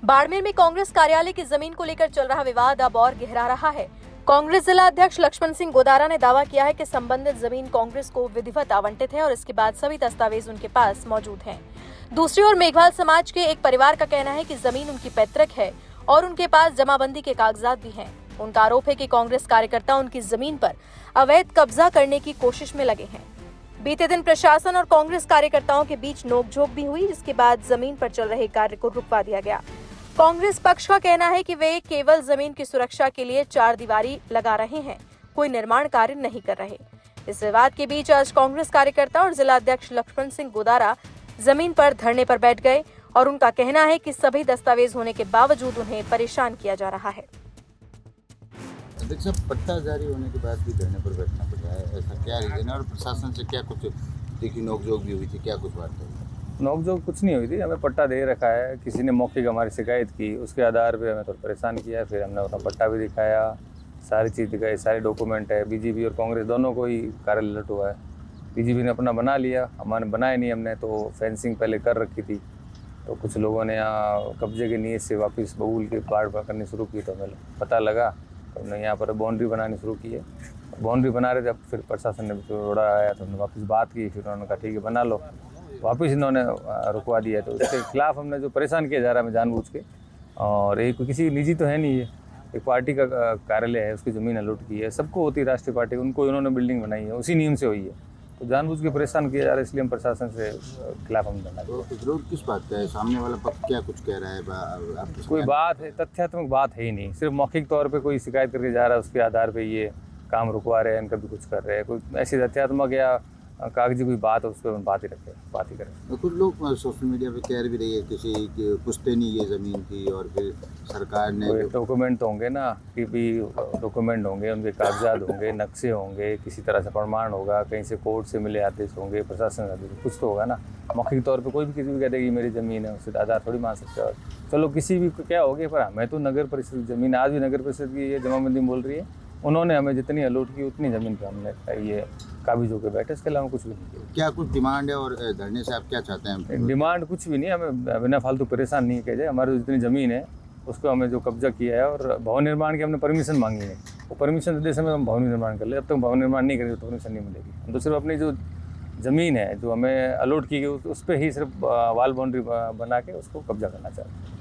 बाड़मेर में कांग्रेस कार्यालय की जमीन को लेकर चल रहा विवाद अब और गहरा रहा है। कांग्रेस जिला अध्यक्ष लक्ष्मण सिंह गोदारा ने दावा किया है कि संबंधित जमीन कांग्रेस को विधिवत आवंटित है और इसके बाद सभी दस्तावेज उनके पास मौजूद हैं। दूसरी ओर मेघवाल समाज के एक परिवार का कहना है कि जमीन उनकी पैतृक है और उनके पास जमाबंदी के कागजात भी हैं। उनका आरोप है कि कांग्रेस कार्यकर्ता उनकी जमीन पर अवैध कब्जा करने की कोशिश में लगे हैं। बीते दिन प्रशासन और कांग्रेस कार्यकर्ताओं के बीच नोकझोंक भी हुई, जिसके बाद जमीन पर चल रहे कार्य को रुकवा दिया गया। कांग्रेस पक्ष का कहना है कि वे केवल जमीन की सुरक्षा के लिए चार दीवारी लगा रहे हैं, कोई निर्माण कार्य नहीं कर रहे। इस विवाद के बीच आज कांग्रेस कार्यकर्ता और जिला अध्यक्ष लक्ष्मण सिंह गोदारा जमीन पर धरने पर बैठ गए और उनका कहना है कि सभी दस्तावेज होने के बावजूद उन्हें परेशान किया जा रहा है। अध्यक्ष साहब, पट्टा जारी होने के बाद भी धरने पर बैठना पड़ रहा है, ऐसा क्या रीजन है? और प्रशासन से क्या कुछ देखी नोकझोंक भी हुई थी, क्या कुछ बात है? नोकझोंक कुछ नहीं हुई थी। हमें पट्टा दे रखा है, किसी ने मौखिक हमारी शिकायत की, उसके आधार पे हमें थोड़ा परेशान किया। फिर हमने अपना पट्टा भी दिखाया, सारी चीज़ दिखाई, सारे डॉक्यूमेंट है। बीजेपी और कांग्रेस दोनों को ही कार्यालय लट हुआ है। बीजेपी ने अपना बना लिया, हमारे बनाया नहीं। हमने तो फेंसिंग पहले कर रखी थी, तो कुछ लोगों ने यहाँ कब्जे की नीयत से वापस बबूल के पाड़ करनी शुरू की, तो हमें पता लगा तो हमने यहाँ पर बाउंड्री बनानी शुरू की है। बाउंड्री बना रहे थे, अब फिर प्रशासन ने थोड़ा आया तो हमने वापस बात की, फिर उन्होंने कहा ठीक है बना लो, वापस इन्होंने रुकवा दिया। तो उसके खिलाफ हमने जो परेशान किया जा रहा है हमें जानबूझ के, और एक किसी निजी तो है नहीं, ये एक पार्टी का कार्यालय है, उसकी ज़मीन लूट की है। सबको होती है, राष्ट्रीय पार्टी उनको इन्होंने बिल्डिंग बनाई है, उसी नियम से हुई है, तो जानबूझ के परेशान किया जा रहा है। इसलिए हम प्रशासन से खिलाफ हम धरना। तो विरोध किस बात का है? सामने वाला पक्ष क्या कुछ कह रहा है? कोई बात है, तथ्यात्मक बात है ही नहीं, सिर्फ मौखिक तौर पे कोई शिकायत करके जा रहा है, उसके आधार पे ये काम रुकवा रहे हैं, इनका भी कुछ कर रहे हैं। कोई ऐसी तथ्यात्मक या कागजी कोई बात है उस पर हम बात ही करें। कुछ लोग सोशल मीडिया पे कह भी रही है किसी की पुश्तैनी ये ज़मीन थी, और फिर सरकार ने डॉक्यूमेंट तो होंगे ना, कि भी डॉक्यूमेंट होंगे, उनके कागजात होंगे, नक्शे होंगे, किसी तरह से प्रमाण होगा, कहीं से कोर्ट से मिले आदेश होंगे, प्रशासन आदेश, कुछ तो होगा ना। मौखिक तौर पे कोई भी किसी भी कह देगी मेरी ज़मीन है, उससे आधार थोड़ी मान सकते हो। चलो किसी भी क्या हो गया, पर हमें तो नगर परिषद ज़मीन, आज भी नगर परिषद की ये जमाबंदी बोल रही है, उन्होंने हमें जितनी अलॉट की उतनी ज़मीन पर हमने ये काबिज होकर बैठे, इसके अलावा कुछ भी नहीं। क्या कुछ डिमांड है? और धरने से आप क्या चाहते हैं? डिमांड कुछ भी नहीं, हमें बिना फालतू परेशान नहीं किया जाए। हमारी जितनी ज़मीन है उसको हमें जो कब्जा किया है, और भवन निर्माण की हमने परमिशन मांगी है, वो परमिशन देते समय हम भवन निर्माण कर ले। अब तक भवन निर्माण नहीं करेंगे तो परमिशन नहीं मिलेगी। हम तो सिर्फ अपनी जो ज़मीन है जो हमें अलॉट की गई उस पर ही सिर्फ वाल बाउंड्री बना के उसको कब्जा करना चाहते हैं।